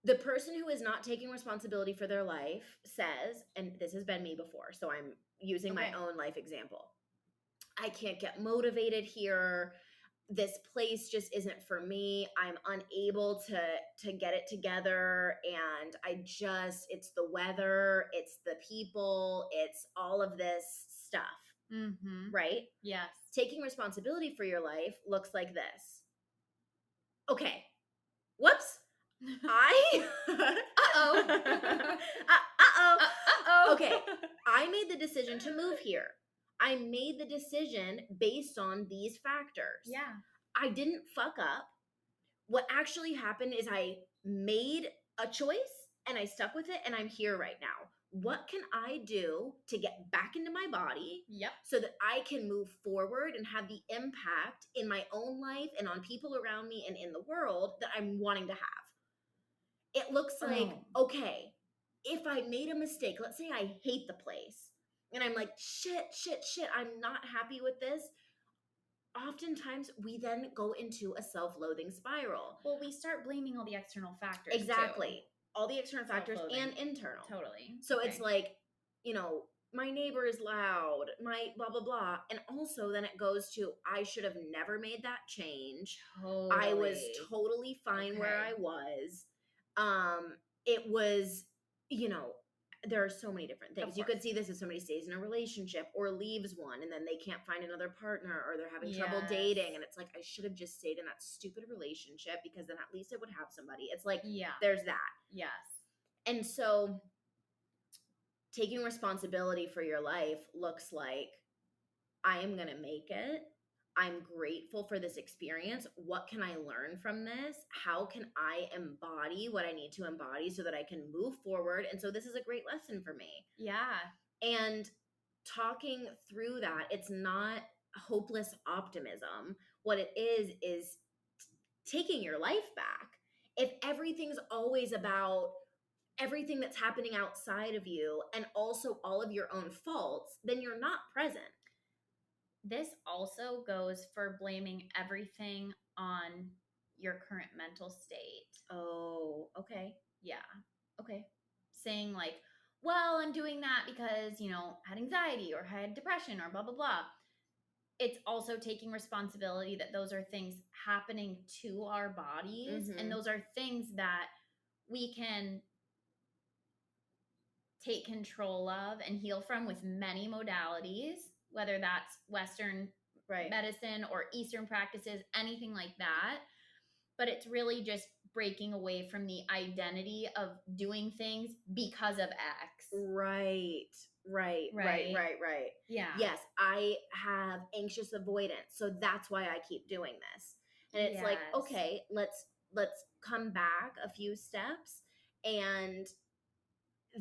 The person who is not taking responsibility for their life says, and this has been me before, so I'm using my own life example. I can't get motivated here. This place just isn't for me. I'm unable to get it together, and it's the weather, it's the people, it's all of this stuff, right? Yes. Taking responsibility for your life looks like this. Okay. Whoops. Uh-oh. Okay. I made the decision to move here. I made the decision based on these factors. Yeah. I didn't fuck up. What actually happened is I made a choice and I stuck with it, and I'm here right now. What can I do to get back into my body so that I can move forward and have the impact in my own life and on people around me and in the world that I'm wanting to have? It looks like, okay, if I made a mistake, let's say I hate the place, and I'm like, shit, I'm not happy with this. Oftentimes, we then go into a self-loathing spiral. Well, we start blaming all the external factors. Exactly. Too. All the external factors and internal. Totally. So it's like, my neighbor is loud, my blah, blah, blah. And also then it goes to, I should have never made that change. Totally. I was totally fine where I was. It was, there are so many different things. You could see this if somebody stays in a relationship or leaves one and then they can't find another partner, or they're having trouble dating. And it's like, I should have just stayed in that stupid relationship because then at least I would have somebody. It's like, there's that. Yes. And so taking responsibility for your life looks like, I am going to make it. I'm grateful for this experience. What can I learn from this? How can I embody what I need to embody so that I can move forward? And so this is a great lesson for me. Yeah. And talking through that, it's not hopeless optimism. What it is taking your life back. If everything's always about everything that's happening outside of you and also all of your own faults, then you're not present. This also goes for blaming everything on your current mental state. Oh, okay. Yeah. Okay. Saying like, well, I'm doing that because, I had anxiety or had depression or blah, blah, blah. It's also taking responsibility that those are things happening to our bodies. And those are things that we can take control of and heal from with many modalities, whether that's Western medicine or Eastern practices, anything like that. But it's really just breaking away from the identity of doing things because of X. Right. Yeah. Yes, I have anxious avoidance, so that's why I keep doing this. And it's like, okay, let's come back a few steps, and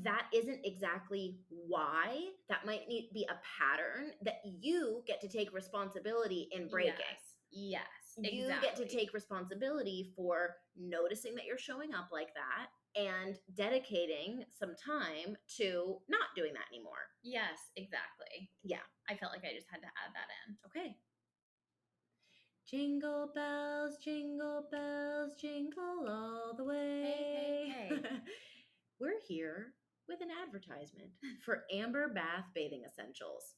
that isn't exactly why. That might need to be a pattern that you get to take responsibility in breaking. Yes. You get to take responsibility for noticing that you're showing up like that and dedicating some time to not doing that anymore. Yes, exactly. Yeah. I felt like I just had to add that in. Okay. Jingle bells, jingle all the way. Hey. We're here with an advertisement for Amber Bath Bathing Essentials.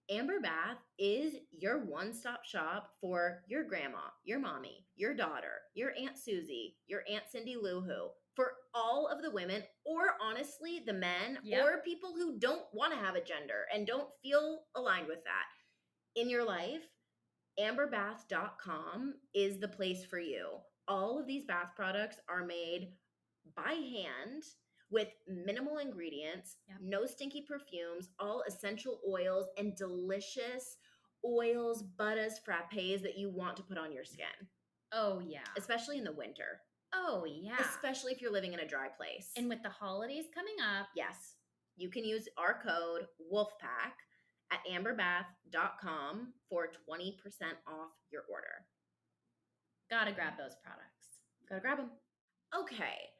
Amber Bath is your one-stop shop for your grandma, your mommy, your daughter, your Aunt Susie, your Aunt Cindy Lou Who, for all of the women, or honestly, the men, or people who don't want to have a gender and don't feel aligned with that in your life. amberbath.com is the place for you. All of these bath products are made by hand with minimal ingredients, no stinky perfumes, all essential oils and delicious oils, butters, frappes that you want to put on your skin. Oh, yeah. Especially in the winter. Oh, yeah. Especially if you're living in a dry place. And with the holidays coming up. Yes. You can use our code Wolfpack at amberbath.com for 20% off your order. Gotta grab those products. Gotta grab them. Okay.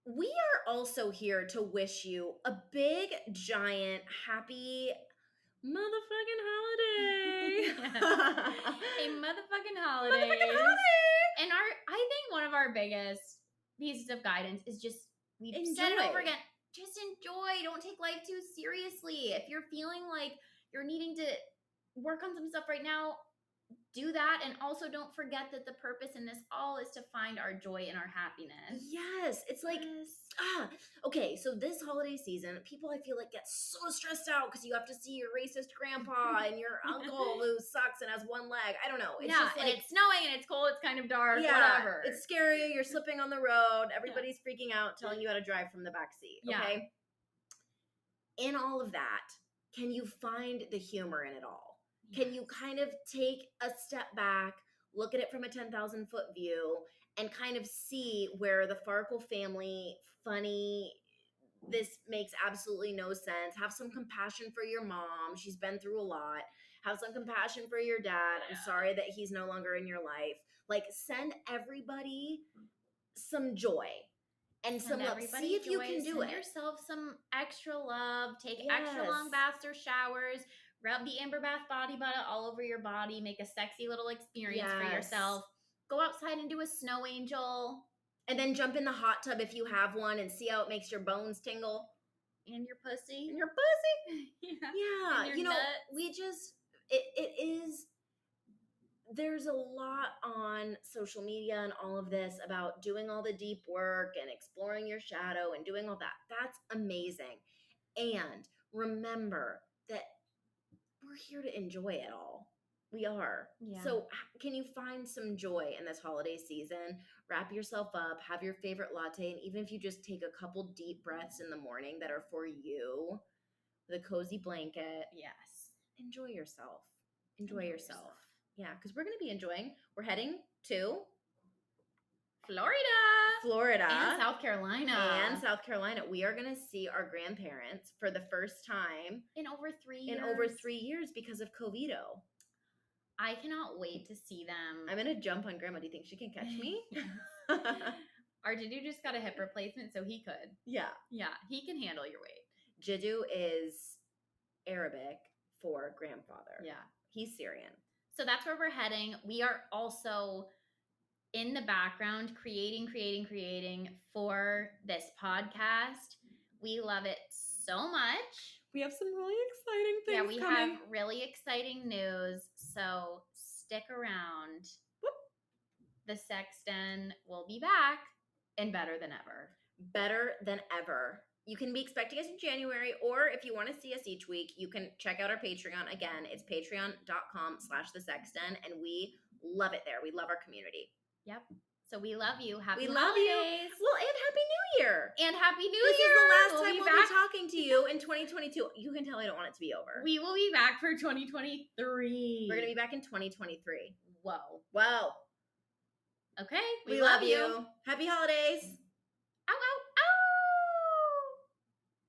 We are also here to wish you a big, giant, happy motherfucking holiday. A motherfucking holiday. And I think one of our biggest pieces of guidance is just, we've said it over again, just enjoy. Don't take life too seriously. If you're feeling like you're needing to work on some stuff right now, do that. And also don't forget that the purpose in this all is to find our joy and our happiness. Yes. It's like, okay, so this holiday season, people I feel like get so stressed out because you have to see your racist grandpa and your uncle who sucks and has one leg. I don't know. It's just and like, it's snowing and it's cold, it's kind of dark, whatever. It's scary. You're slipping on the road. Everybody's freaking out, telling you how to drive from the back seat. Okay. In all of that, can you find the humor in it all? Can you kind of take a step back, look at it from a 10,000 foot view, and kind of see where the Farkle family, funny, this makes absolutely no sense. Have some compassion for your mom. She's been through a lot. Have some compassion for your dad. I'm sorry that he's no longer in your life. Like, send everybody some joy. And see if you can do it. Send yourself some extra love. Take extra long baths or showers. Rub the Amber Bath body butter all over your body. Make a sexy little experience for yourself. Go outside and do a snow angel. And then jump in the hot tub if you have one and see how it makes your bones tingle. And your pussy. And your pussy. Yeah. And your nuts. It is, there's a lot on social media and all of this about doing all the deep work and exploring your shadow and doing all that. That's amazing. And remember that we're here to enjoy it all. We are. Yeah. So can you find some joy in this holiday season? Wrap yourself up, have your favorite latte, and even if you just take a couple deep breaths in the morning that are for you, with a cozy blanket. Yes. Enjoy yourself. Enjoy yourself. Yeah, because we're going to be enjoying. We're heading to Florida. And South Carolina. We are going to see our grandparents for the first time. In over 3 years because of COVIDo. I cannot wait to see them. I'm going to jump on Grandma. Do you think she can catch me? Our Jiddu just got a hip replacement, so he could. Yeah. Yeah, he can handle your weight. Jiddu is Arabic for grandfather. Yeah. He's Syrian. So that's where we're heading. We are also in the background creating for this podcast. We love it so much. We have some really exciting things coming. Yeah, we have really exciting news. So stick around. Whoop. The Sexton will be back and better than ever. Better than ever. You can be expecting us in January, or if you want to see us each week, you can check out our Patreon. Again, it's patreon.com/thesexton, and we love it there. We love our community. Yep. So we love you. Happy holidays. Love you. Well, and Happy New Year. And Happy New Year. This is the last time we'll be talking to you in 2022. You can tell I don't want it to be over. We will be back for 2023. We're going to be back in 2023. Whoa. Wow. Okay. We love you. Happy holidays. Ow, ow.